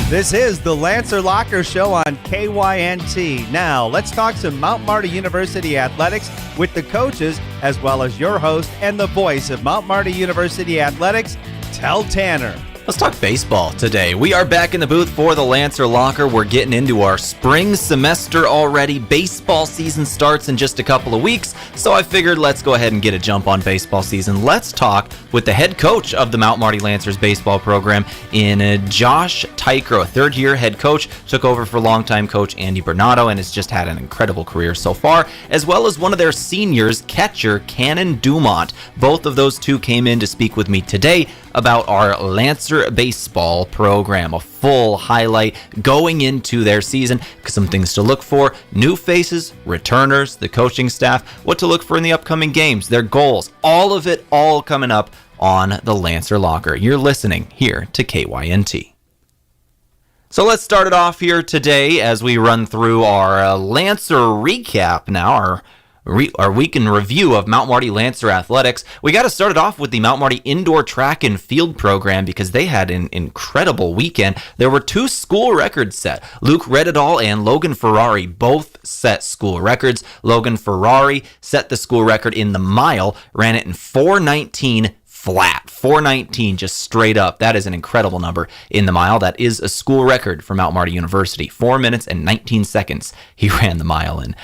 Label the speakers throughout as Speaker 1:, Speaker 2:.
Speaker 1: This is the Lancer Locker Show on KYNT. Now, let's talk some Mount Marty University athletics with the coaches, as well as your host and the voice of Mount Marty University athletics, Tel Tanner.
Speaker 2: Let's talk baseball today. We are back in the booth for the Lancer Locker. We're getting into our spring semester already. Baseball season starts in just a couple of weeks, so I figured let's go ahead and get a jump on baseball season. Let's talk with the head coach of the Mount Marty Lancers baseball program in Josh Teichroew, a third-year head coach, took over for longtime coach Andy Bernardo and has just had an incredible career so far, as well as one of their seniors, catcher Kannon Dumont. Both of those two came in to speak with me today about our Lancer baseball program, a full highlight going into their season, some things to look for, new faces, returners, the coaching staff, what to look for in the upcoming games, their goals, all of it all coming up on the Lancer Locker. You're listening here to KYNT. So let's start it off here today as we run through our Lancer recap now, our week in review of Mount Marty Lancer athletics. We got to start it off with the Mount Marty indoor track and field program because they had an incredible weekend. There were two school records set. Luke Redidal and Logan Ferrari both set school records. Logan Ferrari set the school record in the mile, ran it in 4:19 flat, 4:19 just straight up. That is an incredible number in the mile. That is a school record for Mount Marty University. 4 minutes and 19 seconds he ran the mile in.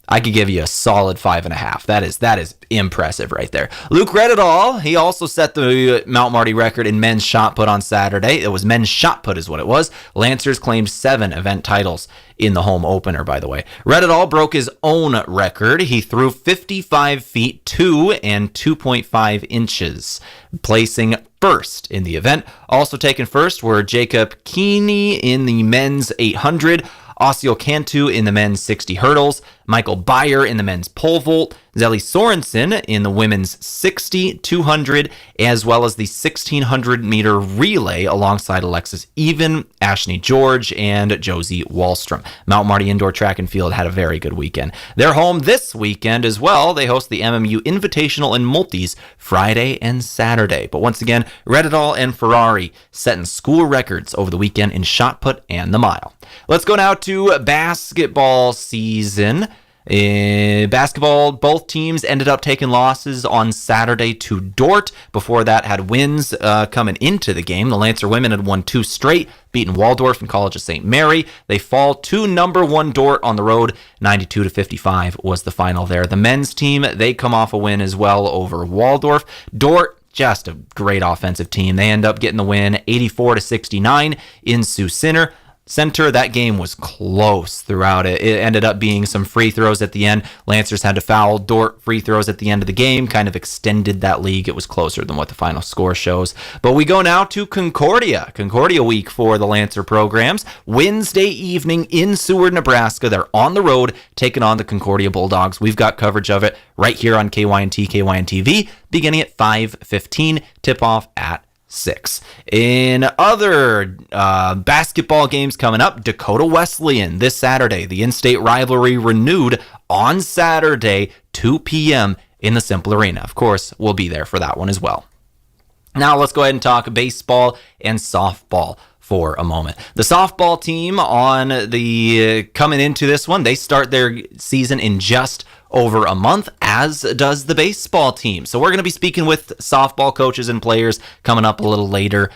Speaker 2: I could give you a solid 5.5. That is impressive right there. Luke Redidal, he also set the Mount Marty record in men's shot put on Saturday. It was men's shot put is what it was. Lancers claimed 7 event titles in the home opener, by the way. Redidal broke his own record. He threw 55 feet 2 and 2.5 inches, placing first in the event. Also taken first were Jacob Keeney in the men's 800, Osio Cantu in the men's 60 hurdles, Michael Byer in the men's pole vault, Zelly Sorensen in the women's 60, 200, as well as the 1600 meter relay alongside Alexis Even, Ashney George, and Josie Wallstrom. Mount Marty Indoor Track and Field had a very good weekend. They're home this weekend as well. They host the MMU Invitational and Multis Friday and Saturday. But once again, Redidal and Ferrari setting school records over the weekend in shot put and the mile. Let's go now to basketball season. In basketball, both teams ended up taking losses on Saturday to Dort. Before that, had wins coming into the game. The Lancer women had won 2 straight, beating Waldorf and College of St. Mary. They fall to number 1 Dort on the road. 92-55 was the final there. The men's team, they come off a win as well over Waldorf. Dort, just a great offensive team. They end up getting the win 84-69 in Sioux Center. That game was close throughout it. It ended up being some free throws at the end. Lancers had to foul Dort free throws at the end of the game, kind of extended that lead. It was closer than what the final score shows. But we go now to Concordia week for the Lancer programs. Wednesday evening in Seward, Nebraska. They're on the road taking on the Concordia Bulldogs. We've got coverage of it right here on KYNT, KYNTV, beginning at 5:15, tip-off at 6. In other basketball games coming up, Dakota Wesleyan this Saturday. The in-state rivalry renewed on Saturday, 2 p.m. in the Simple Arena. Of course, we'll be there for that one as well. Now let's go ahead and talk baseball and softball for a moment. The softball team on the coming into this one, they start their season in just over a month, as does the baseball team. So we're going to be speaking with softball coaches and players coming up a little later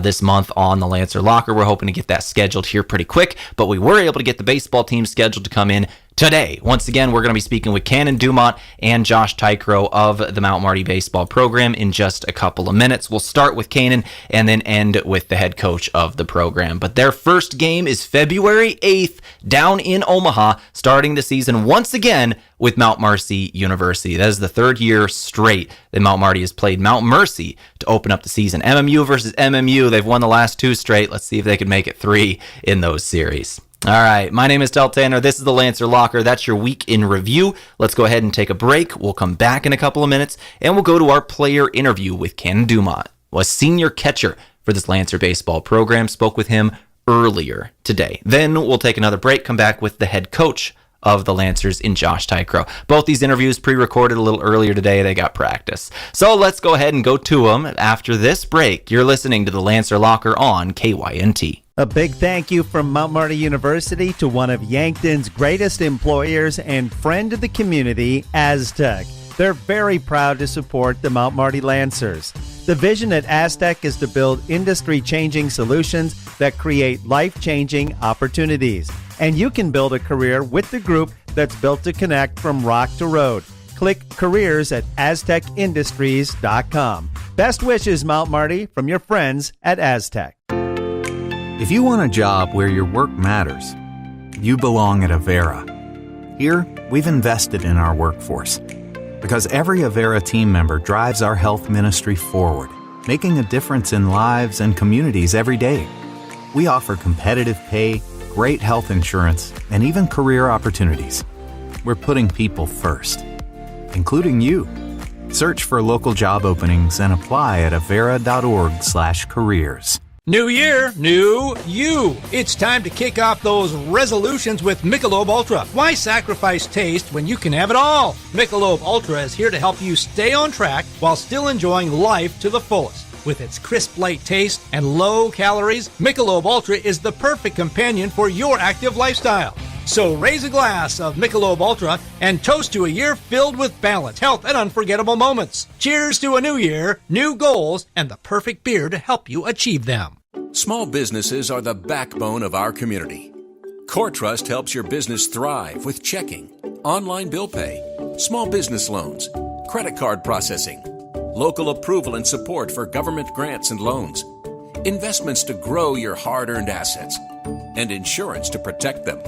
Speaker 2: this month on the Lancer Locker. We're hoping to get that scheduled here pretty quick, but we were able to get the baseball team scheduled to come in today. Once again, we're going to be speaking with Kannon Dumont and Josh Teichroew of the Mount Marty baseball program in just a couple of minutes. We'll start with Kannon and then end with the head coach of the program. But their first game is February 8th down in Omaha, starting the season once again with Mount Mercy University. That is the 3rd year straight that Mount Marty has played Mount Mercy to open up the season. MMU versus MMU. They've won the last 2 straight. Let's see if they can make it 3 in those series. All right, my name is Tel Tanner. This is the Lancer Locker. That's your week in review. Let's go ahead and take a break. We'll come back in a couple of minutes, and we'll go to our player interview with Kannon Dumont, a senior catcher for this Lancer baseball program. Spoke with him earlier today. Then we'll take another break, come back with the head coach of the Lancers in Josh Teichroew. Both these interviews pre-recorded a little earlier today. They got practice. So let's go ahead and go to them after this break. You're listening to the Lancer Locker on KYNT.
Speaker 1: A big thank you from Mount Marty University to one of Yankton's greatest employers and friend of the community, Aztec. They're very proud to support the Mount Marty Lancers. The vision at Aztec is to build industry-changing solutions that create life-changing opportunities. And you can build a career with the group that's built to connect from rock to road. Click careers at aztecindustries.com. Best wishes, Mount Marty, from your friends at Aztec.
Speaker 3: If you want a job where your work matters, you belong at Avera. Here, we've invested in our workforce because every Avera team member drives our health ministry forward, making a difference in lives and communities every day. We offer competitive pay, great health insurance, and even career opportunities. We're putting people first, including you. Search for local job openings and apply at avera.org/careers.
Speaker 4: New year, new you. It's time to kick off those resolutions with Michelob Ultra. Why sacrifice taste when you can have it all? Michelob Ultra is here to help you stay on track while still enjoying life to the fullest. With its crisp, light taste and low calories, Michelob Ultra is the perfect companion for your active lifestyle. So raise a glass of Michelob Ultra and toast to a year filled with balance, health, and unforgettable moments. Cheers to a new year, new goals, and the perfect beer to help you achieve them.
Speaker 5: Small businesses are the backbone of our community. CoreTrust helps your business thrive with checking, online bill pay, small business loans, credit card processing, local approval and support for government grants and loans, investments to grow your hard-earned assets, and insurance to protect them.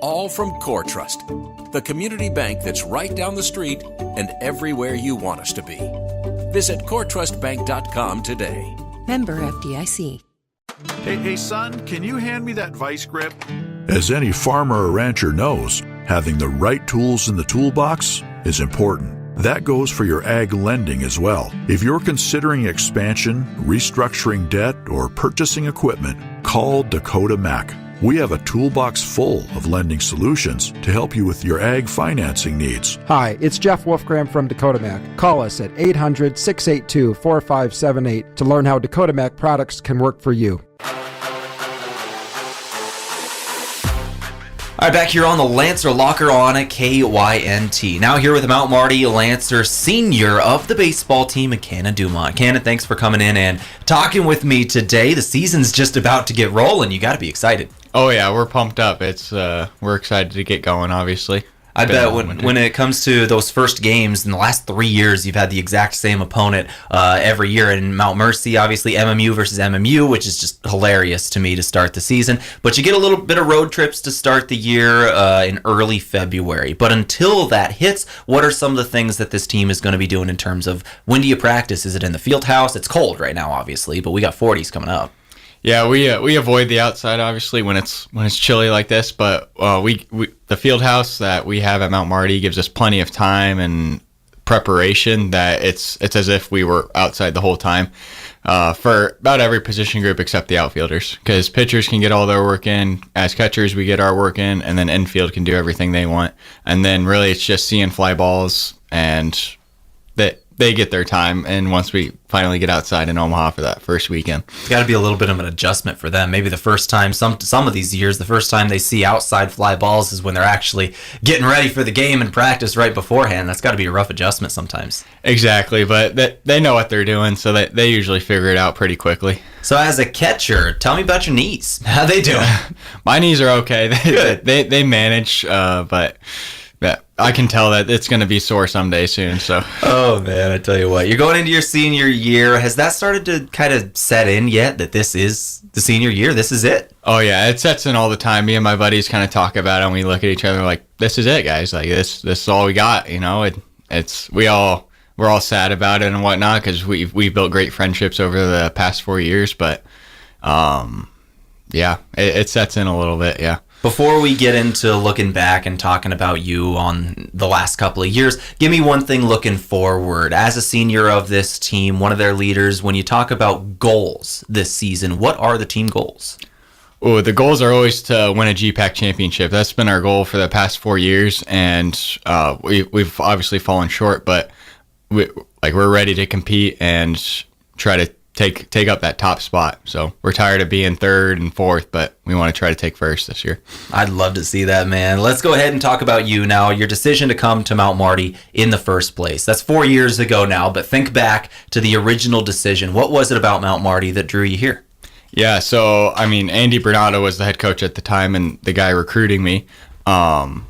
Speaker 5: All from CoreTrust, the community bank that's right down the street and everywhere you want us to be. Visit CoreTrustBank.com today.
Speaker 6: Member FDIC.
Speaker 7: Hey, son, can you hand me that vice grip? As any farmer or rancher knows, having the right tools in the toolbox is important. That goes for your ag lending as well. If you're considering expansion, restructuring debt, or purchasing equipment, call Dakota Mac. We have a toolbox full of lending solutions to help you with your ag financing needs.
Speaker 8: Hi, it's Jeff Wolfgram from Dakota Mac. Call us at 800-682-4578 to learn how Dakota Mac products can work for you.
Speaker 2: All right, back here on the Lancer Locker on a KYNT. Now here with Mount Marty Lancer Senior of the baseball team and Kannon Dumont. Kannon, thanks for coming in and talking with me today. The season's just about to get rolling. You got to be excited.
Speaker 9: Oh yeah, we're pumped up. It's we're excited to get going, obviously.
Speaker 2: I bet when it comes to those first games in the last 3 years, you've had the exact same opponent every year. In Mount Mercy, obviously MMU versus MMU, which is just hilarious to me to start the season. But you get a little bit of road trips to start the year in early February. But until that hits, what are some of the things that this team is going to be doing in terms of when do you practice? Is it in the field house? It's cold right now, obviously, but we got 40s coming up.
Speaker 9: Yeah, we avoid the outside obviously when it's chilly like this, but we the field house that we have at Mount Marty gives us plenty of time and preparation that it's as if we were outside the whole time for about every position group except the outfielders, because pitchers can get all their work in, as catchers we get our work in, and then infield can do everything they want, and then really it's just seeing fly balls and that they get their time, and once we finally get outside in Omaha for that first weekend.
Speaker 2: It's got to be a little bit of an adjustment for them. Maybe the first time, some of these years, the first time they see outside fly balls is when they're actually getting ready for the game and practice right beforehand. That's got to be a rough adjustment sometimes.
Speaker 9: Exactly, but they know what they're doing, so they usually figure it out pretty quickly.
Speaker 2: So as a catcher, tell me about your knees. How they doing?
Speaker 9: My knees are okay. They manage, but... Yeah, I can tell that it's going to be sore someday soon. So.
Speaker 2: Oh, man, I tell you what. You're going into your senior year. Has that started to kind of set in yet, that this is the senior year? This is it?
Speaker 9: Oh, yeah, it sets in all the time. Me and my buddies kind of talk about it, and we look at each other like, this is it, guys. Like, this is all we got, you know? We're all sad about it and whatnot because we've built great friendships over the past 4 years. But, yeah, it sets in a little bit, yeah.
Speaker 2: Before we get into looking back and talking about you on the last couple of years, give me one thing looking forward. As a senior of this team, one of their leaders, when you talk about goals this season, what are the team goals?
Speaker 9: Oh, the goals are always to win a GPAC championship. That's been our goal for the past 4 years, and we've obviously fallen short, but we're ready to compete and try to take up that top spot. So we're tired of being third and fourth, but we want to try to take first this year.
Speaker 2: I'd love to see that, man. Let's go ahead and talk about you now. Your decision to come to Mount Marty in the first place. That's 4 years ago now, but think back to the original decision. What was it about Mount Marty that drew you here?
Speaker 9: Yeah, so, I mean, Andy Bernardo was the head coach at the time and the guy recruiting me. And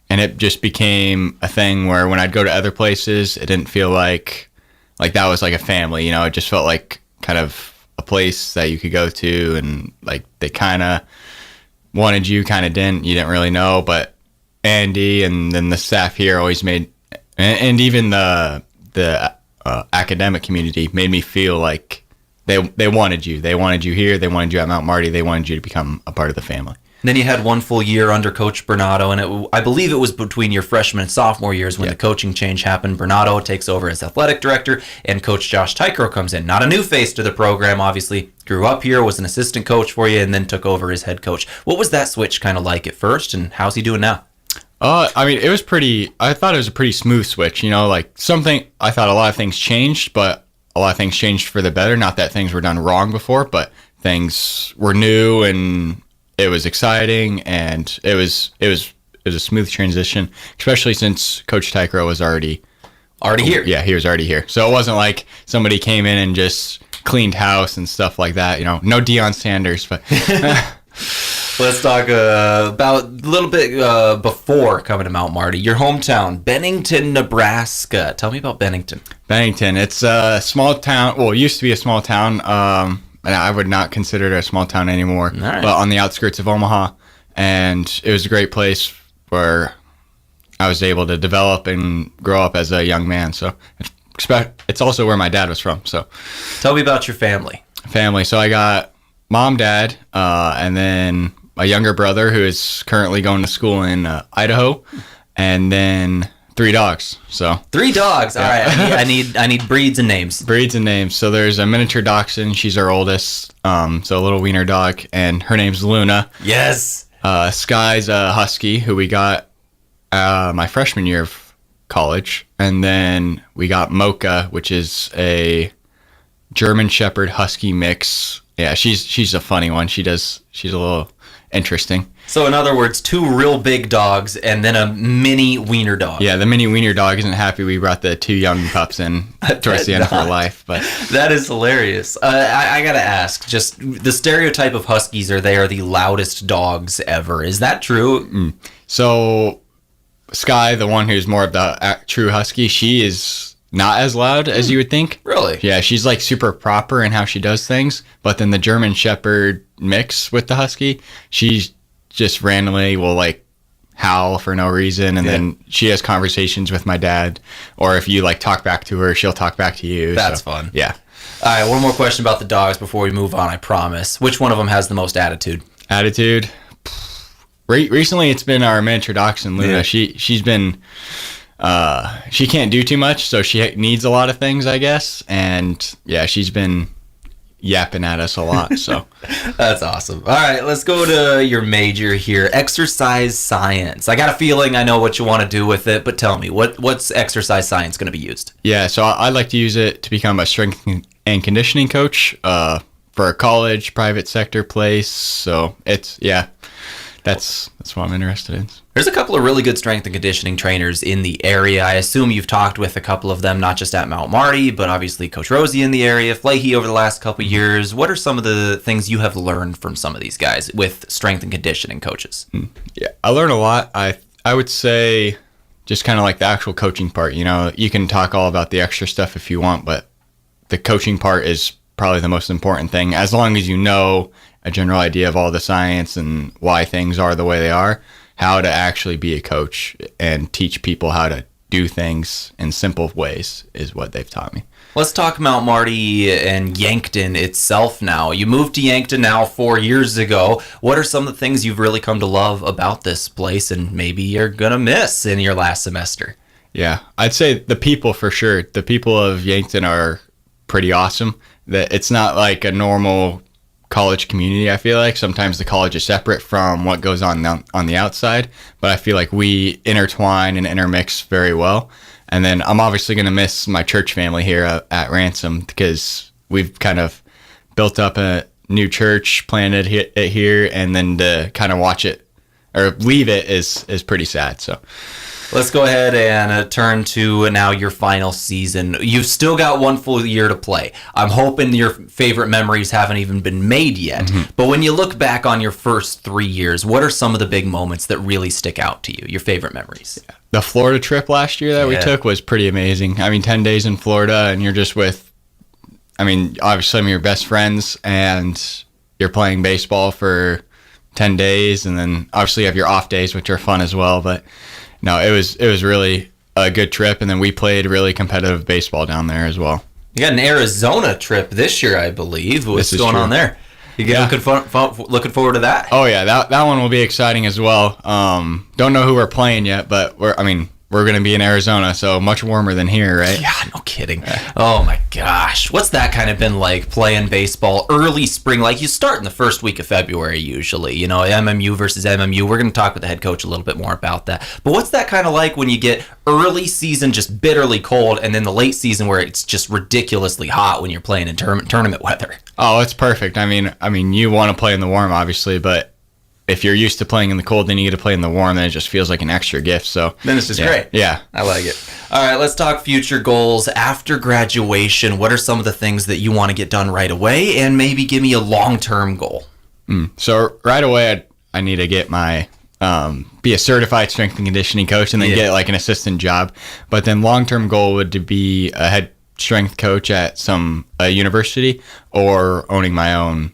Speaker 9: it just became a thing where when I'd go to other places, it didn't feel like that was like a family, you know? It just felt like kind of a place that you could go to, and like they kind of wanted you, kind of didn't. You didn't really know, but Andy and then the staff here always made, and even the academic community made me feel like they wanted you. They wanted you here. They wanted you at Mount Marty. They wanted you to become a part of the family.
Speaker 2: And then you had 1 full year under Coach Bernardo, and I believe it was between your freshman and sophomore years when the coaching change happened. Bernardo takes over as athletic director, and Coach Josh Teichroew comes in. Not a new face to the program, obviously. Grew up here, was an assistant coach for you, and then took over as head coach. What was that switch kind of like at first, and how's he doing now?
Speaker 9: I mean, I thought it was a pretty smooth switch, you know, like I thought a lot of things changed, but a lot of things changed for the better. Not that things were done wrong before, but things were new and it was exciting, and it was a smooth transition, especially since Coach Teichroew was already here. Yeah, he was already here. So it wasn't like somebody came in and just cleaned house and stuff like that. You know, no Deion Sanders, but
Speaker 2: let's talk about a little bit before coming to Mount Marty. Your hometown, Bennington, Nebraska. Tell me about Bennington.
Speaker 9: Bennington, it's a small town. Well, it used to be a small town. And I would not consider it a small town anymore, but on the outskirts of Omaha. And it was a great place where I was able to develop and grow up as a young man. So it's also where my dad was from. So
Speaker 2: tell me about your family.
Speaker 9: So I got mom, dad, and then a younger brother who is currently going to school in Idaho, and then 3 dogs. So
Speaker 2: 3 dogs. Yeah. All right. I need breeds and names.
Speaker 9: So there's a miniature dachshund. She's our oldest. So a little wiener dog, and her name's Luna.
Speaker 2: Yes.
Speaker 9: Sky's a husky who we got my freshman year of college, and then we got Mocha, which is a German Shepherd Husky mix. Yeah, she's a funny one. She's a little interesting.
Speaker 2: So in other words, 2 real big dogs and then a mini wiener dog.
Speaker 9: Yeah, the mini wiener dog isn't happy we brought the 2 young pups in towards the end of her life. But
Speaker 2: that is hilarious. I got to ask, just the stereotype of Huskies are they are the loudest dogs ever. Is that true?
Speaker 9: So Sky, the one who's more of the true Husky, she is not as loud as you would think.
Speaker 2: Really?
Speaker 9: Yeah, she's like super proper in how she does things. But then the German Shepherd mix with the Husky, she's just randomly will like howl for no reason, and then she has conversations with my dad, or if you like talk back to her, she'll talk back to you.
Speaker 2: That's fun.
Speaker 9: Yeah.
Speaker 2: All right, one more question about the dogs before we move on, I promise. Which one of them has the most attitude?
Speaker 9: Recently it's been our miniature dachshund, Luna. Yeah. She's been she can't do too much, so she needs a lot of things, I guess, and yeah, she's been yapping at us a lot. So
Speaker 2: that's awesome. All right, let's go to your major here, exercise science. I got a feeling I know what you want to do with it, but tell me, what's exercise science going to be used?
Speaker 9: Yeah, so I'd like to use it to become a strength and conditioning coach for a college, private sector place. So it's that's what I'm interested in.
Speaker 2: There's a couple of really good strength and conditioning trainers in the area. I assume you've talked with a couple of them, not just at Mount Marty, but obviously Coach Rosie in the area, Flahy over the last couple of years. What are some of the things you have learned from some of these guys with strength and conditioning coaches?
Speaker 9: Yeah, I learned a lot. I would say just kind of like the actual coaching part. You know, you can talk all about the extra stuff if you want, but the coaching part is probably the most important thing. As long as you know a general idea of all the science and why things are the way they are, how to actually be a coach and teach people how to do things in simple ways is what they've taught me.
Speaker 2: Let's talk Mount Marty and Yankton itself now. You moved to Yankton now 4 years ago. What are some of the things you've really come to love about this place and maybe you're going to miss in your last semester?
Speaker 9: Yeah, I'd say the people for sure. The people of Yankton are pretty awesome. That it's not like a normal college community. I feel like sometimes the college is separate from what goes on the outside, but I feel like we intertwine and intermix very well. And then I'm obviously going to miss my church family here at Ransom because we've kind of built up a new church, planted it here, and then to kind of watch it or leave it is pretty sad. So
Speaker 2: let's go ahead and turn to now your final season. You've still got one full year to play. I'm hoping your favorite memories haven't even been made yet. Mm-hmm. But when you look back on your first 3 years, what are some of the big moments that really stick out to you, your favorite memories?
Speaker 9: Yeah. The Florida trip last year that we took was pretty amazing. I mean, 10 days in Florida, and you're just with, I mean, obviously some of your best friends, and you're playing baseball for 10 days, and then obviously you have your off days, which are fun as well. But no, it was really a good trip, and then we played really competitive baseball down there as well.
Speaker 2: You got an Arizona trip this year, I believe. What's going on there? You looking forward to that?
Speaker 9: Oh yeah, that one will be exciting as well. Don't know who we're playing yet, but we're going to be in Arizona, so much warmer than here, right?
Speaker 2: Yeah, no kidding. Oh my gosh. What's that kind of been like, playing baseball early spring? Like, you start in the first week of February usually, you know, MMU versus MMU. We're going to talk with the head coach a little bit more about that. But what's that kind of like when you get early season just bitterly cold, and then the late season where it's just ridiculously hot when you're playing in tournament weather?
Speaker 9: Oh, it's perfect. I mean, you want to play in the warm, obviously, but if you're used to playing in the cold, then you get to play in the warm, then it just feels like an extra gift. So
Speaker 2: then it's just great.
Speaker 9: Yeah.
Speaker 2: I like it. All right, let's talk future goals. After graduation, what are some of the things that you want to get done right away, and maybe give me a long-term goal?
Speaker 9: So right away, I need to get my be a certified strength and conditioning coach, and then get like an assistant job. But then long-term goal would be a head strength coach at some university, or owning my own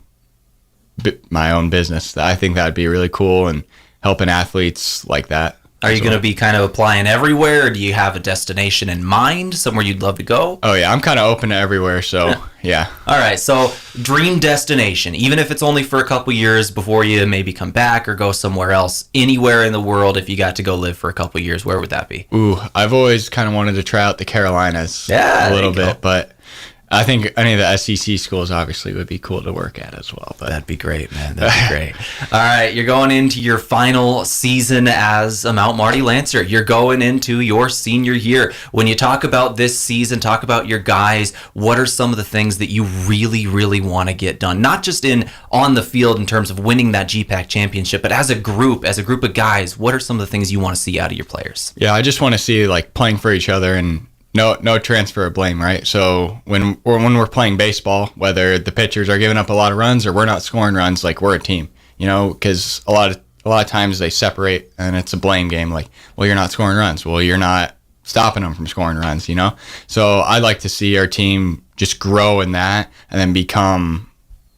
Speaker 9: business. I think that would be really cool, and helping athletes like that.
Speaker 2: Are you going to be kind of applying everywhere, or do you have a destination in mind, somewhere you'd love to go?
Speaker 9: Oh yeah, I'm kind of open to everywhere, so yeah.
Speaker 2: All right, so dream destination, even if it's only for a couple years before you maybe come back or go somewhere else, anywhere in the world, if you got to go live for a couple years, where would that be?
Speaker 9: Ooh, I've always kind of wanted to try out the Carolinas a little bit, but I think any of the SEC schools obviously would be cool to work at as well. But
Speaker 2: that'd be great, man. That'd be great. All right, you're going into your final season as a Mount Marty Lancer. You're going into your senior year. When you talk about this season, talk about your guys, what are some of the things that you really, really want to get done? Not just on the field in terms of winning that GPAC championship, but as a group of guys, what are some of the things you want to see out of your players?
Speaker 9: Yeah, I just want to see like playing for each other, and no transfer of blame, right? So when we're playing baseball, whether the pitchers are giving up a lot of runs or we're not scoring runs, like, we're a team, you know, because a lot of times they separate and it's a blame game. Like, well, you're not scoring runs. Well, you're not stopping them from scoring runs, you know? So I'd like to see our team just grow in that, and then become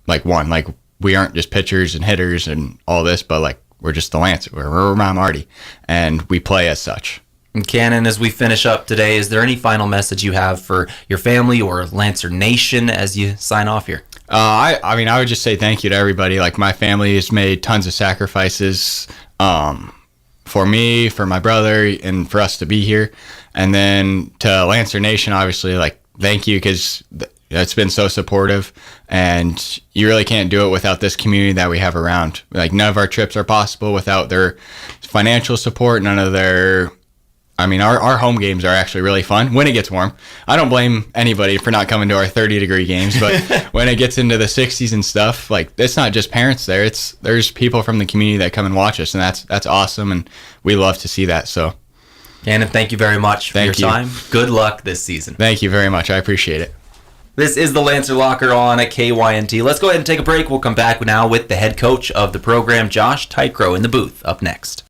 Speaker 9: like one. Like, we aren't just pitchers and hitters and all this, but like, we're just the Lancer. We're Mount Marty, and we play as such.
Speaker 2: And Kannon, as we finish up today, is there any final message you have for your family or Lancer Nation as you sign off here?
Speaker 9: I mean, I would just say thank you to everybody. Like, my family has made tons of sacrifices for me, for my brother, and for us to be here. And then to Lancer Nation, obviously, like, thank you, because it's been so supportive, and you really can't do it without this community that we have around. Like, none of our trips are possible without their financial support, none of their... I mean, our home games are actually really fun when it gets warm. I don't blame anybody for not coming to our 30-degree games, but when it gets into the 60s and stuff, like, it's not just parents there. There's people from the community that come and watch us, and that's awesome, and we love to see that. So,
Speaker 2: Kannon, thank you very much for your time. Good luck this season.
Speaker 9: Thank you very much. I appreciate it.
Speaker 2: This is the Lancer Locker on at KYNT. Let's go ahead and take a break. We'll come back now with the head coach of the program, Josh Teichroew, in the booth up next.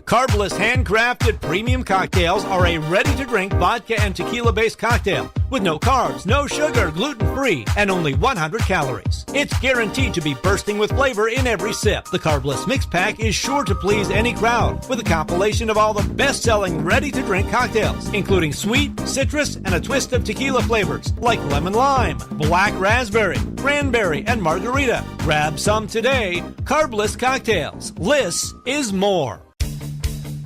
Speaker 4: Carbless handcrafted premium cocktails are a ready-to-drink vodka and tequila-based cocktail with no carbs, no sugar, gluten-free, and only 100 calories. It's guaranteed to be bursting with flavor in every sip. The Carbless Mix Pack is sure to please any crowd with a compilation of all the best-selling ready-to-drink cocktails, including sweet, citrus, and a twist of tequila flavors like lemon lime, black raspberry, cranberry, and margarita. Grab some today. Carbless cocktails. Less is more.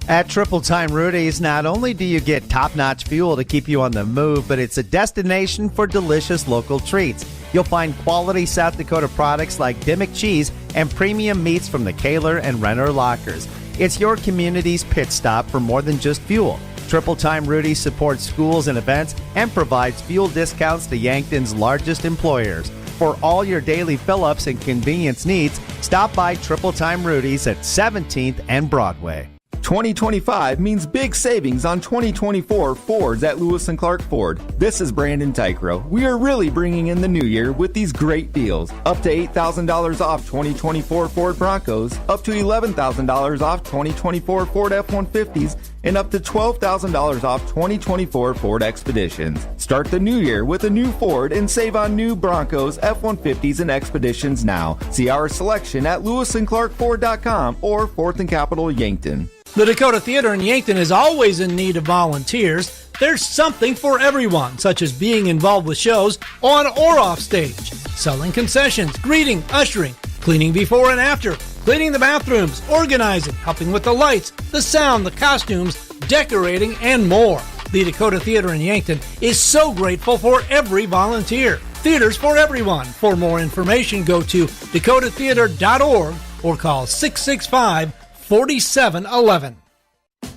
Speaker 1: At Triple Time Rudy's, not only do you get top-notch fuel to keep you on the move, but it's a destination for delicious local treats. You'll find quality South Dakota products like Dimmick cheese and premium meats from the Kaler and Renner lockers. It's your community's pit stop for more than just fuel. Triple Time Rudy supports schools and events and provides fuel discounts to Yankton's largest employers. For all your daily fill-ups and convenience needs, stop by Triple Time Rudy's at 17th and Broadway.
Speaker 6: 2025 means big savings on 2024 Fords at Lewis & Clark Ford. This is Brandon Teichroew. We are really bringing in the new year with these great deals. Up to $8,000 off 2024 Ford Broncos, up to $11,000 off 2024 Ford F-150s, and up to $12,000 off 2024 Ford Expeditions. Start the new year with a new Ford and save on new Broncos, F-150s, and Expeditions now. See our selection at lewisandclarkford.com or 4th and Capitol Yankton.
Speaker 4: The Dakota Theater in Yankton is always in need of volunteers. There's something for everyone, such as being involved with shows on or off stage, selling concessions, greeting, ushering, cleaning before and after, cleaning the bathrooms, organizing, helping with the lights, the sound, the costumes, decorating, and more. The Dakota Theater in Yankton is so grateful for every volunteer. Theaters for everyone. For more information, go to dakotatheater.org or call 665-4711.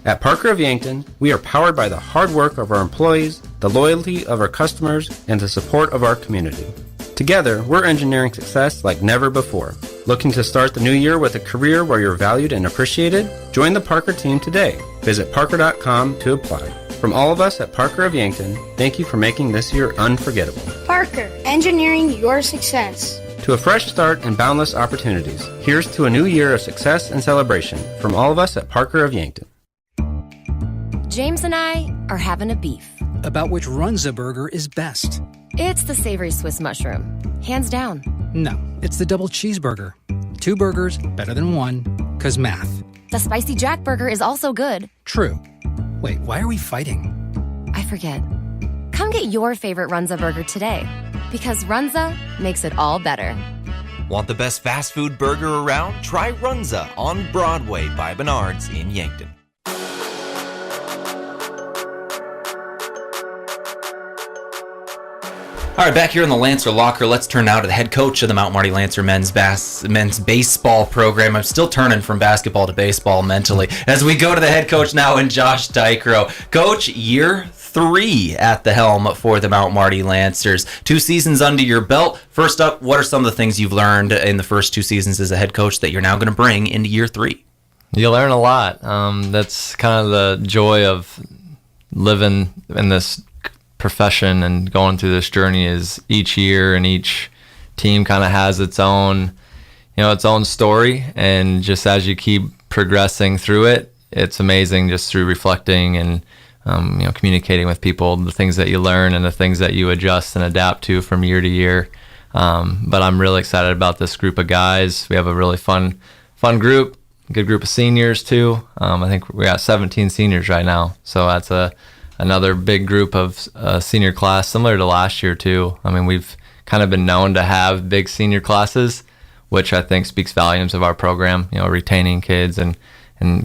Speaker 10: At Parker of Yankton, we are powered by the hard work of our employees, the loyalty of our customers, and the support of our community. Together, we're engineering success like never before. Looking to start the new year with a career where you're valued and appreciated? Join the Parker team today. Visit parker.com to apply. From all of us at Parker of Yankton, thank you for making this year unforgettable.
Speaker 11: Parker, engineering your success.
Speaker 10: To a fresh start and boundless opportunities, here's to a new year of success and celebration from all of us at Parker of Yankton.
Speaker 12: James and I are having a beef.
Speaker 13: About which Runza burger is best.
Speaker 12: It's the savory Swiss mushroom. Hands down.
Speaker 13: No, it's the double cheeseburger. 2 burgers, better than 1, 'cause math.
Speaker 12: The spicy Jack burger is also good.
Speaker 13: True. Wait, why are we fighting?
Speaker 12: I forget. Come get your favorite Runza burger today, because Runza makes it all better.
Speaker 14: Want the best fast food burger around? Try Runza on Broadway by Menards in Yankton.
Speaker 2: All right, back here in the Lancer locker, let's turn now to the head coach of the Mount Marty Lancer men's baseball program. I'm still turning from basketball to baseball mentally as we go to the head coach now in Josh Teichroew. Coach, year 3 at the helm for the Mount Marty Lancers. 2 seasons under your belt. First up, what are some of the things you've learned in the first 2 seasons as a head coach that you're now going to bring into year 3?
Speaker 15: You learn a lot. That's kind of the joy of living in this profession and going through this journey, is each year and each team kind of has its own, its own story. And just as you keep progressing through it, it's amazing just through reflecting and, communicating with people, the things that you learn and the things that you adjust and adapt to from year to year. But I'm really excited about this group of guys. We have a really fun group, good group of seniors too. I think we got 17 seniors right now. So that's another big group of senior class, similar to last year too. I mean, we've kind of been known to have big senior classes, which I think speaks volumes of our program, retaining kids and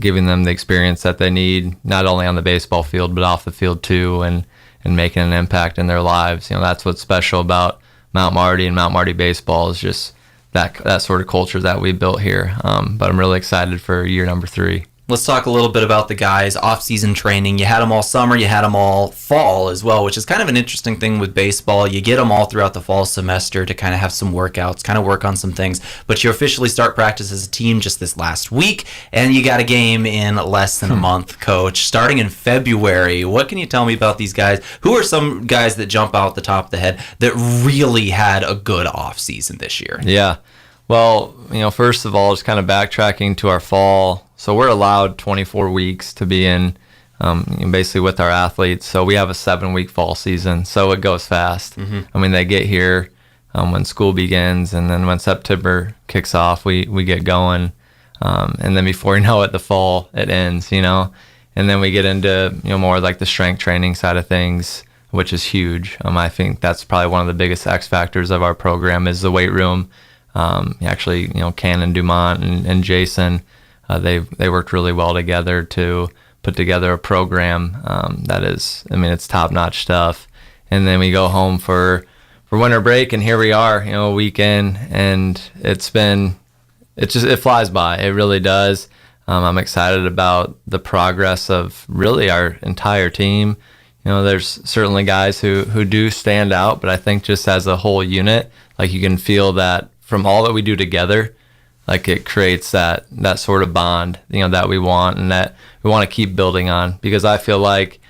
Speaker 15: giving them the experience that they need, not only on the baseball field, but off the field too, and making an impact in their lives. That's what's special about Mount Marty and Mount Marty baseball, is just that sort of culture that we built here. But I'm really excited for year number 3.
Speaker 2: Let's talk a little bit about the guys' off-season training. You had them all summer, you had them all fall as well, which is kind of an interesting thing with baseball. You get them all throughout the fall semester to kind of have some workouts, kind of work on some things. But you officially start practice as a team just this last week, and you got a game in less than a month, Coach, starting in February. What can you tell me about these guys? Who are some guys that jump out the top of the head that really had a good off-season this year?
Speaker 15: Yeah. Well, first of all, just kind of backtracking to our fall. So we're allowed 24 weeks to be in, basically with our athletes. So we have a 7-week fall season, so it goes fast. Mm-hmm. I mean, they get here when school begins, and then when September kicks off, we get going. And then before you know it, the fall, it ends, And then we get into, more like the strength training side of things, which is huge. I think that's probably one of the biggest X factors of our program is the weight room. Actually, Kannon Dumont and Jason, they worked really well together to put together a program that is, it's top-notch stuff. And then we go home for winter break, and here we are, a weekend, and it flies by. It really does. I'm excited about the progress of really our entire team. There's certainly guys who do stand out, but I think just as a whole unit, like you can feel that from all that we do together, like it creates that sort of bond, that we want and that we want to keep building on, because I feel like,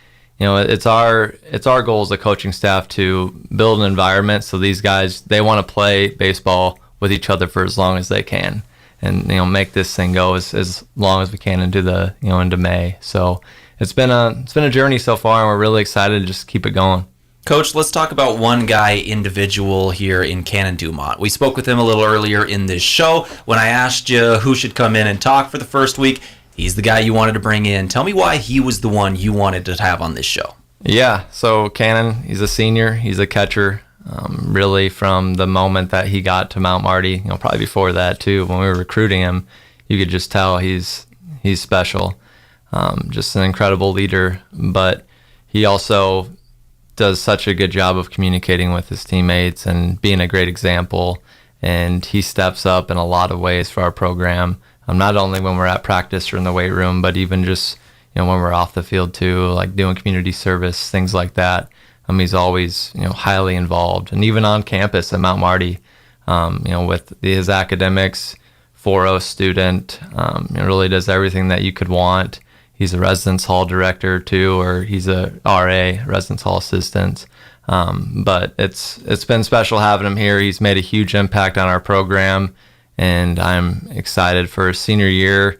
Speaker 15: it's our goal as a coaching staff to build an environment so these guys, they want to play baseball with each other for as long as they can, and make this thing go as long as we can into May. So it's been a journey so far, and we're really excited to just keep it going.
Speaker 2: Coach, let's talk about one guy individual here in Kannon Dumont. We spoke with him a little earlier in this show. When I asked you who should come in and talk for the first week, he's the guy you wanted to bring in. Tell me why he was the one you wanted to have on this show.
Speaker 15: Yeah, so Kannon, he's a senior. He's a catcher. Really from the moment that he got to Mount Marty, probably before that too, when we were recruiting him, you could just tell he's special. Just an incredible leader, but he also does such a good job of communicating with his teammates and being a great example. And he steps up in a lot of ways for our program, not only when we're at practice or in the weight room, but even just when we're off the field too, like doing community service, things like that. He's always highly involved, and even on campus at Mount Marty, with his academics, 4.0 student, really does everything that you could want. He's a residence hall director too, or he's a RA, residence hall assistant. But it's been special having him here. He's made a huge impact on our program, and I'm excited for his senior year,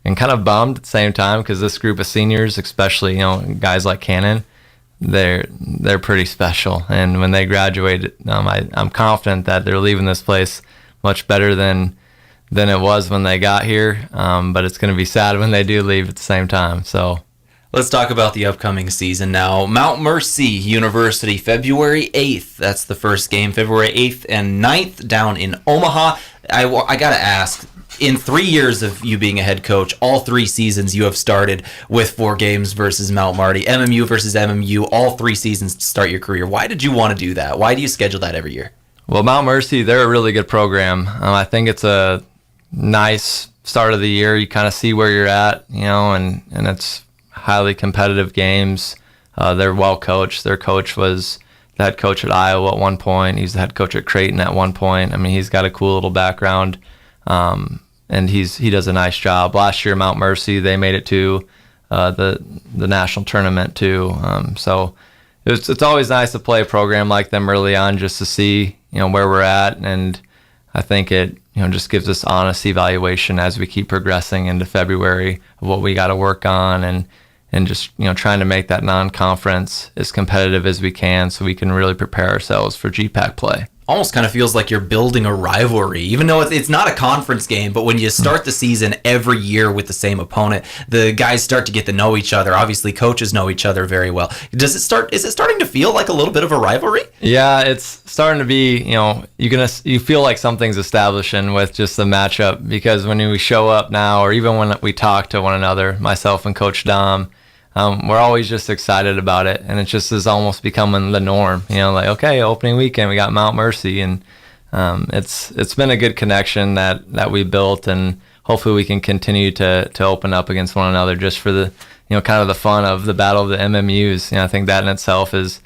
Speaker 15: and kind of bummed at the same time, because this group of seniors, especially guys like Kannon, they're pretty special. And when they graduate, I'm confident that they're leaving this place much better than it was when they got here, but it's going to be sad when they do leave at the same time. So
Speaker 2: let's talk about the upcoming season now. Mount Mercy University, February 8th. That's the first game, February 8th and 9th down in Omaha. I got to ask, in 3 years of you being a head coach, all 3 seasons you have started with 4 games versus Mount Marty, MMU versus MMU, all 3 seasons to start your career. Why did you want to do that? Why do you schedule that every year?
Speaker 15: Well, Mount Mercy, they're a really good program. I think it's a nice start of the year. You kind of see where you're at, and it's highly competitive games. They're well coached. Their coach was the head coach at Iowa at one point. He's the head coach at Creighton at one point. He's got a cool little background, and he does a nice job. Last year, Mount Mercy, they made it to the national tournament too. So it's always nice to play a program like them early on, just to see where we're at, and I think it just gives us honest evaluation as we keep progressing into February of what we got to work on, and just trying to make that non-conference as competitive as we can, so we can really prepare ourselves for GPAC play.
Speaker 2: Almost kind of feels like you're building a rivalry, even though it's not a conference game. But when you start the season every year with the same opponent, the guys start to get to know each other. Obviously, coaches know each other very well. Is it starting to feel like a little bit of a rivalry?
Speaker 15: Yeah, it's starting to be. You feel like something's establishing with just the matchup, because when we show up now, or even when we talk to one another, myself and Coach Dom, we're always just excited about it, and it just is almost becoming the norm. Like, okay, opening weekend, we got Mount Mercy, and it's been a good connection that we built, and hopefully we can continue to open up against one another, just for the kind of the fun of the battle of the MMUs. I think that in itself is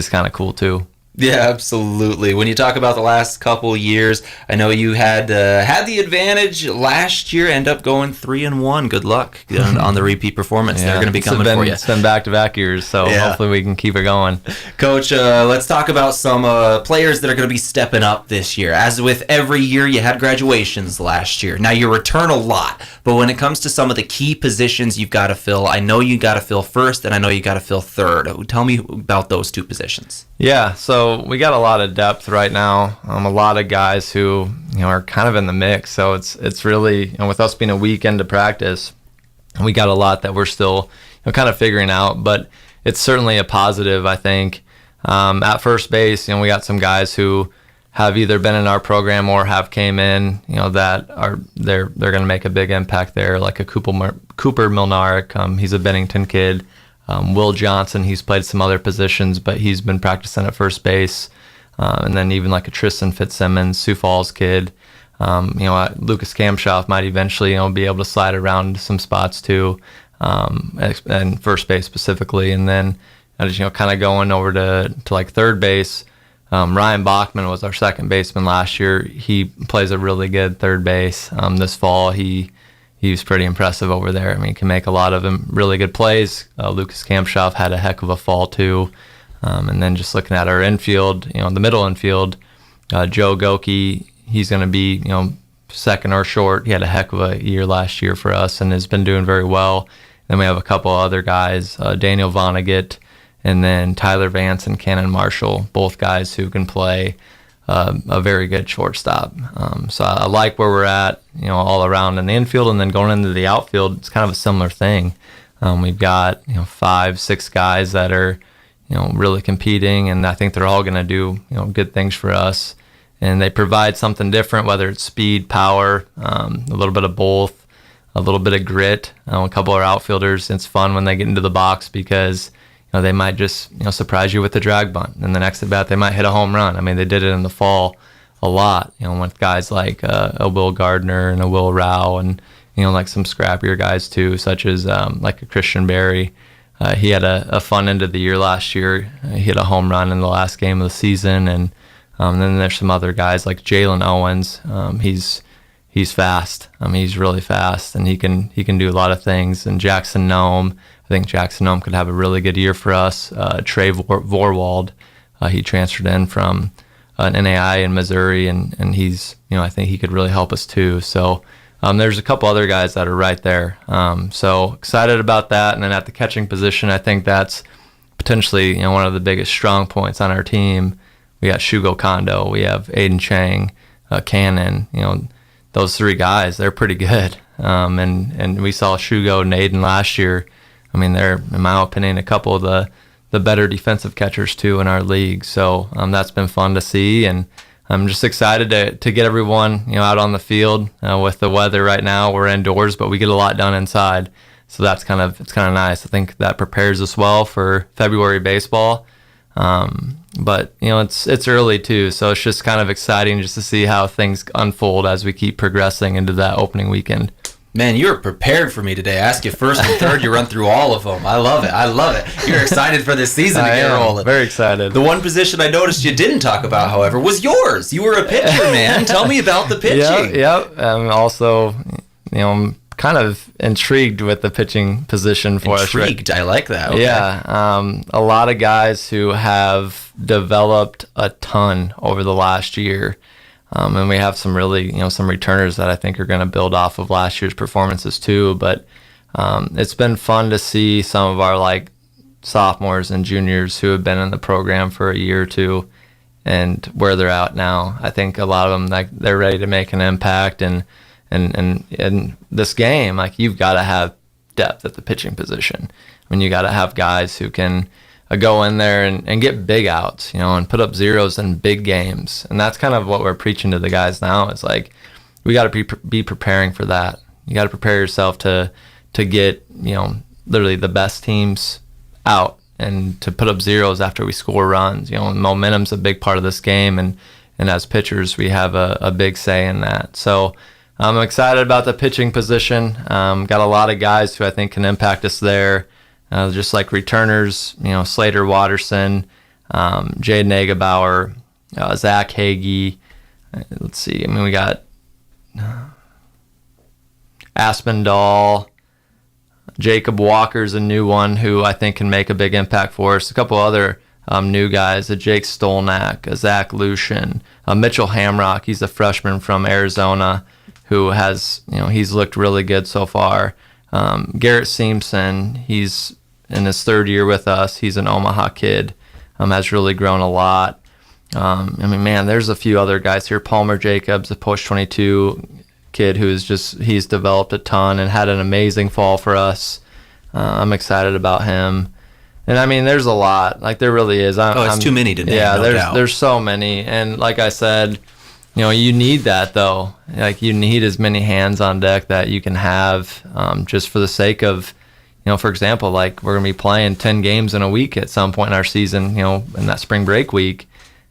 Speaker 15: kind of cool too.
Speaker 2: Yeah, absolutely. When you talk about the last couple years, I know you had the advantage last year, end up going 3-1. Good luck on the repeat performance.
Speaker 15: Yeah,
Speaker 2: they're going to be coming for you.
Speaker 15: It's been back-to-back years, so hopefully we can keep it going.
Speaker 2: Coach, let's talk about some players that are going to be stepping up this year. As with every year, you had graduations last year. Now, you return a lot, but when it comes to some of the key positions you've got to fill, I know you got to fill first, and I know you got to fill third. Tell me about those 2 positions.
Speaker 15: Yeah, so we got a lot of depth right now. A lot of guys who are kind of in the mix. So it's really, with us being a week into practice, we got a lot that we're still kind of figuring out. But it's certainly a positive, I think. At first base, we got some guys who have either been in our program or have came in, that are they're going to make a big impact there. Like a Cooper Milnarek, he's a Bennington kid. Will Johnson, he's played some other positions, but he's been practicing at first base. And then even like a Tristan Fitzsimmons, Sioux Falls kid. Lucas Kamshoff might eventually, be able to slide around some spots too, and first base specifically. And then, just, kind of going over to like third base. Ryan Bachman was our second baseman last year. He plays a really good third base. This fall, he was pretty impressive over there. I mean, he can make a lot of really good plays. Lucas Kamshoff had a heck of a fall too. And then just looking at our infield, the middle infield, Joe Goki, he's going to be, second or short. He had a heck of a year last year for us and has been doing very well. Then we have a couple other guys, Daniel Vonnegut, and then Tyler Vance and Cannon Marshall, both guys who can play a very good shortstop. So I like where we're at, all around in the infield, and then going into the outfield, it's kind of a similar thing. We've got 5-6 guys that are really competing, and I think they're all going to do good things for us. And they provide something different, whether it's speed, power, a little bit of both, a little bit of grit. A couple of our outfielders, it's fun when they get into the box because they might just surprise you with the drag bunt, and the next at bat they might hit a home run. I mean, they did it in the fall a lot, with guys like a Will Gardner and a Will Rao, and like some scrappier guys too, such as like a Christian Berry. He had a fun end of the year last year. He hit a home run in the last game of the season, and then there's some other guys like Jalen Owens. He's fast. I mean, he's really fast, and he can do a lot of things. And Jackson Nome, I think Jackson Nome could have a really good year for us. Trey Vorwald, he transferred in from an NAI in Missouri, and he's, I think he could really help us too. So there's a couple other guys that are right there. So excited about that. And then at the catching position, I think that's potentially, one of the biggest strong points on our team. We got Shugo Kondo, we have Aiden Chang, Cannon, those three guys, they're pretty good. And we saw Shugo and Aiden last year. I mean, they're, in my opinion, a couple of the better defensive catchers too in our league. So that's been fun to see, and I'm just excited to get everyone out on the field. With the weather right now, we're indoors, but we get a lot done inside. So it's kind of nice. I think that prepares us well for February baseball. But it's early too, so it's just kind of exciting just to see how things unfold as we keep progressing into that opening weekend.
Speaker 2: Man, you were prepared for me today. I asked you first and third, you run through all of them. I love it. You're excited for this season to get rolling.
Speaker 15: Very excited.
Speaker 2: The one position I noticed you didn't talk about, however, was yours. You were a pitcher, man. Tell me about the pitching.
Speaker 15: Yep. Also, I'm kind of intrigued with the pitching position for us.
Speaker 2: Intrigued, I like that. Okay.
Speaker 15: Yeah, a lot of guys who have developed a ton over the last year. And we have some really, some returners that I think are going to build off of last year's performances too. But it's been fun to see some of our sophomores and juniors who have been in the program for a year or two, and where they're at now. I think a lot of them, they're ready to make an impact. And in this game, you've got to have depth at the pitching position. I mean, you got to have guys who can go in there and get big outs, and put up zeros in big games. And that's kind of what we're preaching to the guys now. It's we got to be preparing for that. You got to prepare yourself to get, literally the best teams out and to put up zeros after we score runs. Momentum's a big part of this game, and as pitchers, we have a big say in that. So I'm excited about the pitching position. Got a lot of guys who I think can impact us there. Just like returners, Slater Watterson, Jaden Egebauer, Zach Hagee. Let's see. I mean, we got Aspinall. Jacob Walker's a new one who I think can make a big impact for us. A couple other new guys, Jake Stolnak, Zach Lucian, Mitchell Hamrock. He's a freshman from Arizona who has, he's looked really good so far. Garrett Simpson, he's in his third year with us. He's an Omaha kid, has really grown a lot. There's a few other guys here. Palmer Jacobs, a post 22 kid he's developed a ton and had an amazing fall for us. I'm excited about him. And there's a lot. There really is.
Speaker 2: It's too many to name.
Speaker 15: Yeah,
Speaker 2: no doubt.
Speaker 15: There's so many. And like I said, you need that though. You need as many hands on deck that you can have, just for the sake of, for example, we're going to be playing 10 games in a week at some point in our season, in that spring break week.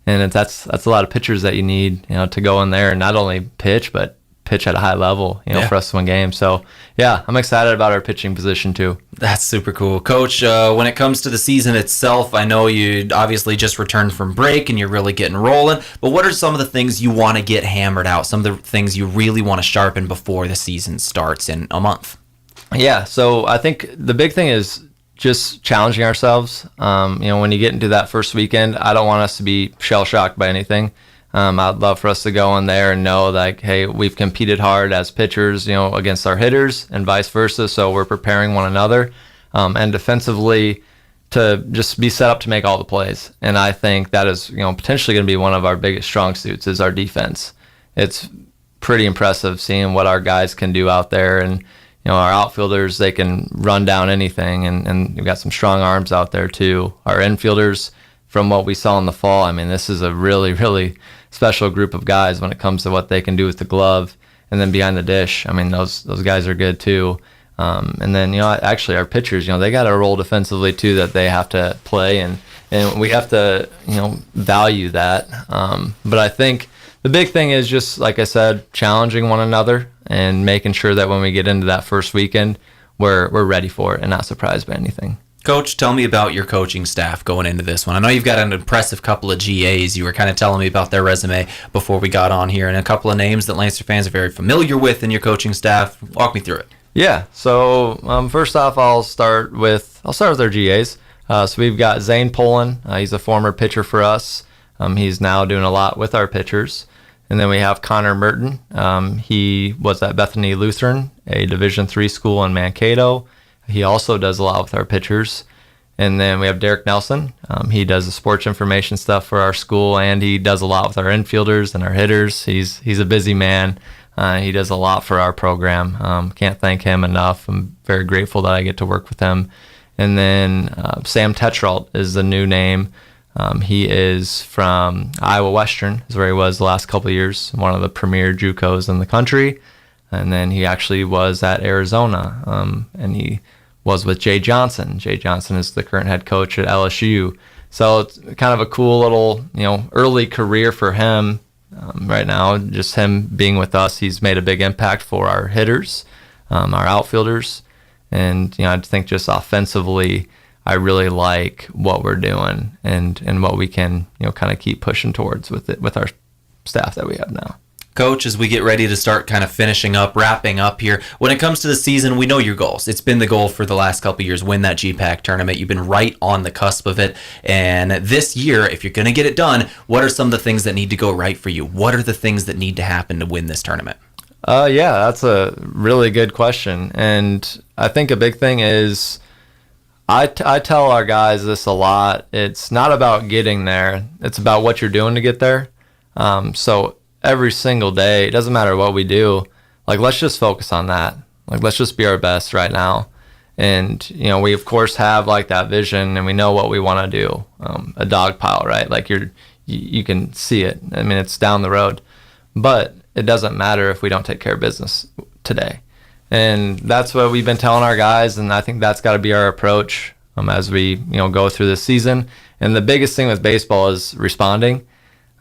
Speaker 15: And that's a lot of pitchers that you need, to go in there and not only pitch, but pitch at a high level, for us to win games. So, yeah, I'm excited about our pitching position too.
Speaker 2: That's super cool. Coach, when it comes to the season itself, I know you obviously just returned from break and you're really getting rolling, but what are some of the things you want to get hammered out, some of the things you really want to sharpen before the season starts in a month? Yeah,
Speaker 15: so I think the big thing is just challenging ourselves. When you get into that first weekend, I don't want us to be shell-shocked by anything. I'd love for us to go in there and know like, hey, we've competed hard as pitchers, against our hitters and vice versa. So we're preparing one another, and defensively to just be set up to make all the plays. And I think that is, potentially going to be one of our biggest strong suits is our defense. It's pretty impressive seeing what our guys can do out there. And, our outfielders, they can run down anything. And we've got some strong arms out there too. Our infielders, from what we saw in the fall, I mean, this is a really, really special group of guys when it comes to what they can do with the glove. And then behind the dish, I mean, those guys are good too. And then, actually our pitchers, they got a role defensively too that they have to play, and we have to, value that. But I think the big thing is just, like I said, challenging one another and making sure that when we get into that first weekend, we're ready for it and not surprised by anything.
Speaker 2: Coach, tell me about your coaching staff going into this one. I know you've got an impressive couple of GAs. You were kind of telling me about their resume before we got on here, and a couple of names that Lancer fans are very familiar with in your coaching staff. Walk me through it.
Speaker 15: Yeah. So first off, I'll start with our GAs. So we've got Zane Poland. He's a former pitcher for us. He's now doing a lot with our pitchers. And then we have Connor Merton. He was at Bethany Lutheran, a Division III school in Mankato. He also does a lot with our pitchers. And then we have Derek Nelson. He does the sports information stuff for our school, and he does a lot with our infielders and our hitters. He's a busy man. He does a lot for our program. Can't thank him enough. I'm very grateful that I get to work with him. And then Sam Tetrault is the new name. He is from Iowa Western, is where he was the last couple of years, one of the premier JUCOs in the country. And then he actually was at Arizona, and he was with Jay Johnson. Jay Johnson is the current head coach at LSU. So it's kind of a cool little, early career for him right now. Just him being with us, he's made a big impact for our hitters, our outfielders. And, I think just offensively, I really like what we're doing and what we can, kind of keep pushing towards with our staff that we have now.
Speaker 2: Coach, as we get ready to start kind of finishing up, wrapping up here, when it comes to the season, we know your goals. It's been the goal for the last couple of years, win that GPAC tournament. You've been right on the cusp of it. And this year, if you're going to get it done, what are some of the things that need to go right for you? What are the things that need to happen to win this tournament?
Speaker 15: Yeah, that's a really good question. And I think a big thing is I tell our guys this a lot. It's not about getting there. It's about what you're doing to get there. So every single day, it doesn't matter what we do, like, let's just focus on that. Like, let's just be our best right now. And, we of course have like that vision and we know what we want to do. A dog pile, right? Like you can see it. I mean, it's down the road, but it doesn't matter if we don't take care of business today. And that's what we've been telling our guys. And I think that's got to be our approach as we, go through this season. And the biggest thing with baseball is responding.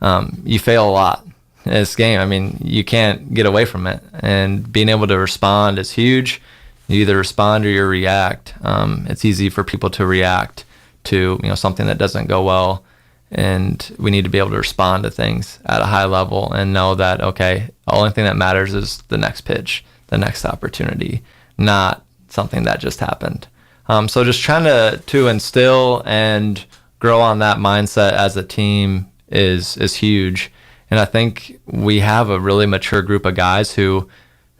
Speaker 15: You fail a lot in this game. I mean, you can't get away from it. And being able to respond is huge. You either respond or you react. It's easy for people to react to, something that doesn't go well. And we need to be able to respond to things at a high level and know that, okay, the only thing that matters is the next pitch, the next opportunity, not something that just happened. So just trying to instill and grow on that mindset as a team is huge. And I think we have a really mature group of guys who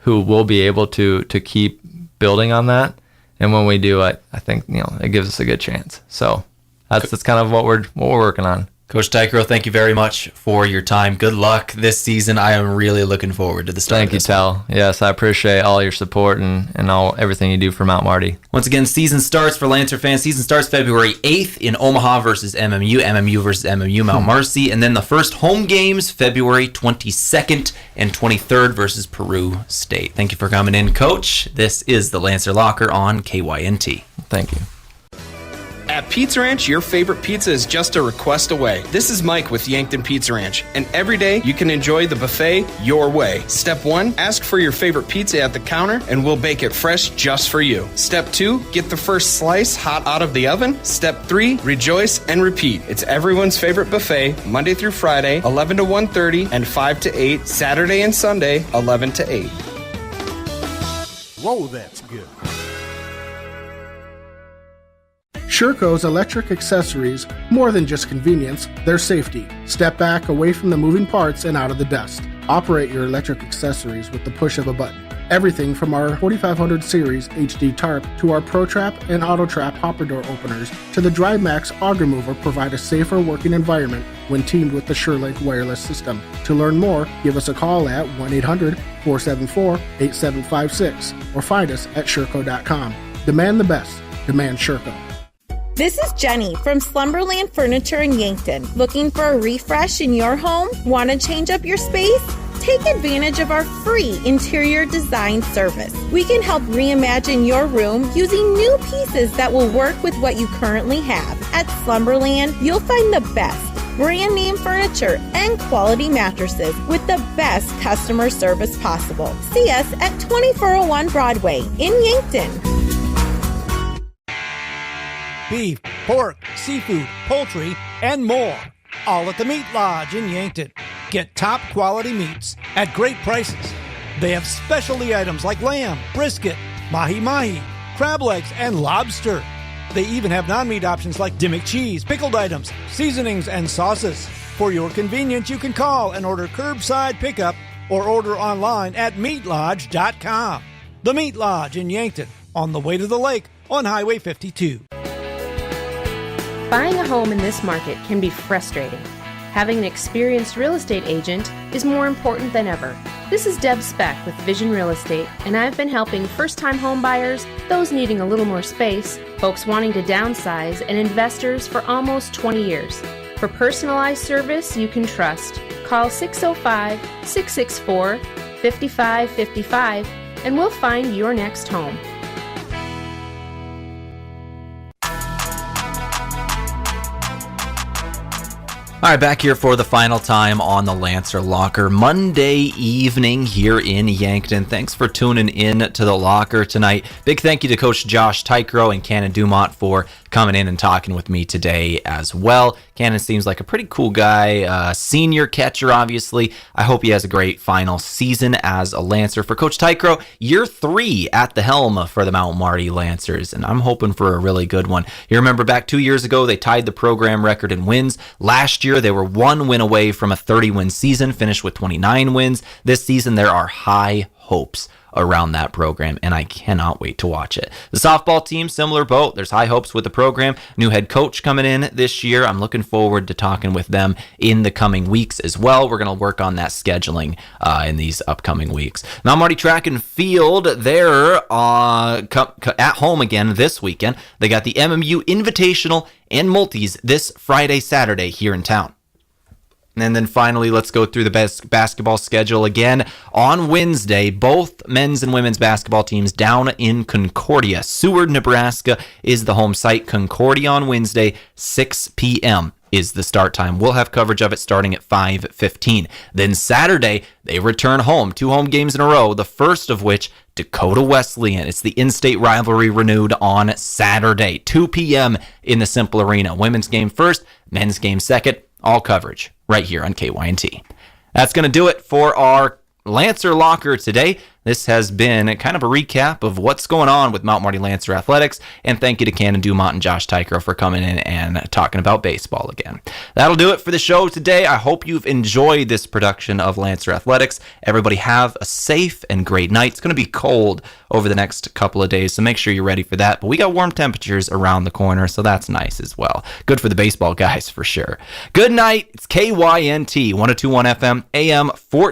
Speaker 15: will be able to keep building on that. And when we do, I think, it gives us a good chance. So that's kind of what we're working on.
Speaker 2: Coach Teichroew, thank you very much for your time. Good luck this season. I am really looking forward to the start.
Speaker 15: Thank you, Tal. Yes, I appreciate all your support and everything you do for Mount Marty.
Speaker 2: Once again, season starts for Lancer fans. Season starts February 8th in Omaha versus MMU, MMU versus MMU, Mount Marcy, and then the first home games February 22nd and 23rd versus Peru State. Thank you for coming in, Coach. This is the Lancer Locker on KYNT.
Speaker 15: Thank you.
Speaker 16: At Pizza Ranch, your favorite pizza is just a request away. This is Mike with Yankton Pizza Ranch, and every day you can enjoy the buffet your way. Step 1, ask for your favorite pizza at the counter, and we'll bake it fresh just for you. Step 2, get the first slice hot out of the oven. Step 3, rejoice and repeat. It's everyone's favorite buffet, Monday through Friday, 11 to 1:30, and 5 to 8, Saturday and Sunday, 11 to 8.
Speaker 17: Whoa, that's good.
Speaker 18: Sherco's electric accessories, more than just convenience, they're safety. Step back away from the moving parts and out of the dust. Operate your electric accessories with the push of a button. Everything from our 4500 series HD tarp to our ProTrap and AutoTrap hopper door openers to the DriveMax auger mover provide a safer working environment when teamed with the SureLink wireless system. To learn more, give us a call at 1-800-474-8756 or find us at Sherco.com. Demand the best. Demand Sherco.
Speaker 19: This is Jenny from Slumberland Furniture in Yankton. Looking for a refresh in your home? Want to change up your space? Take advantage of our free interior design service. We can help reimagine your room using new pieces that will work with what you currently have. At Slumberland, you'll find the best brand name furniture and quality mattresses with the best customer service possible. See us at 2401 Broadway in Yankton.
Speaker 4: Beef, pork, seafood, poultry, and more. All at the Meat Lodge in Yankton. Get top quality meats at great prices. They have specialty items like lamb, brisket, mahi-mahi, crab legs, and lobster. They even have non-meat options like Dimmick cheese, pickled items, seasonings, and sauces. For your convenience, you can call and order curbside pickup or order online at meatlodge.com. The Meat Lodge in Yankton, on the way to the lake on Highway 52.
Speaker 20: Buying a home in this market can be frustrating. Having an experienced real estate agent is more important than ever. This is Deb Speck with Vision Real Estate, and I've been helping first-time home buyers, those needing a little more space, folks wanting to downsize, and investors for almost 20 years. For personalized service you can trust, call 605-664-5555 and we'll find your next home.
Speaker 2: All right, back here for the final time on the Lancer Locker Monday evening here in Yankton. Thanks for tuning in to the Locker tonight. Big thank you to Coach Josh Teichroew and Kannon Dumont for coming in and talking with me today as well. Kannon seems like a pretty cool guy, senior catcher, obviously. I hope he has a great final season as a Lancer. For Coach Teichroew, year 3 at the helm for the Mount Marty Lancers, and I'm hoping for a really good one. You remember back 2 years ago, they tied the program record in wins. Last year, they were 1 win away from a 30-win season, finished with 29 wins. This season, there are high hopes around that program, and I cannot wait to watch it. The softball team, similar boat. There's high hopes with the program. New head coach coming in this year. I'm looking forward to talking with them in the coming weeks as well. We're going to work on that scheduling in these upcoming weeks. Mount Marty Track and Field, they're at home again this weekend. They got the MMU Invitational and Multis this Friday, Saturday here in town. And then finally, let's go through the best basketball schedule again. On Wednesday, both men's and women's basketball teams down in Concordia. Seward, Nebraska is the home site. Concordia on Wednesday, 6 p.m. is the start time. We'll have coverage of it starting at 5:15. Then Saturday, they return home. 2 home games in a row, the first of which Dakota Wesleyan. It's the in-state rivalry renewed on Saturday, 2 p.m. in the Simple Arena. Women's game first, men's game second. All coverage right here on KYNT. That's going to do it for our Lancer Locker today. This has been kind of a recap of what's going on with Mount Marty Lancer Athletics, and thank you to Kannon Dumont and Josh Teichroew for coming in and talking about baseball again. That'll do it for the show today. I hope you've enjoyed this production of Lancer Athletics. Everybody have a safe and great night. It's going to be cold over the next couple of days, so make sure you're ready for that. But we got warm temperatures around the corner, so that's nice as well. Good for the baseball guys for sure. Good night. It's KYNT 102.1 FM, AM 14.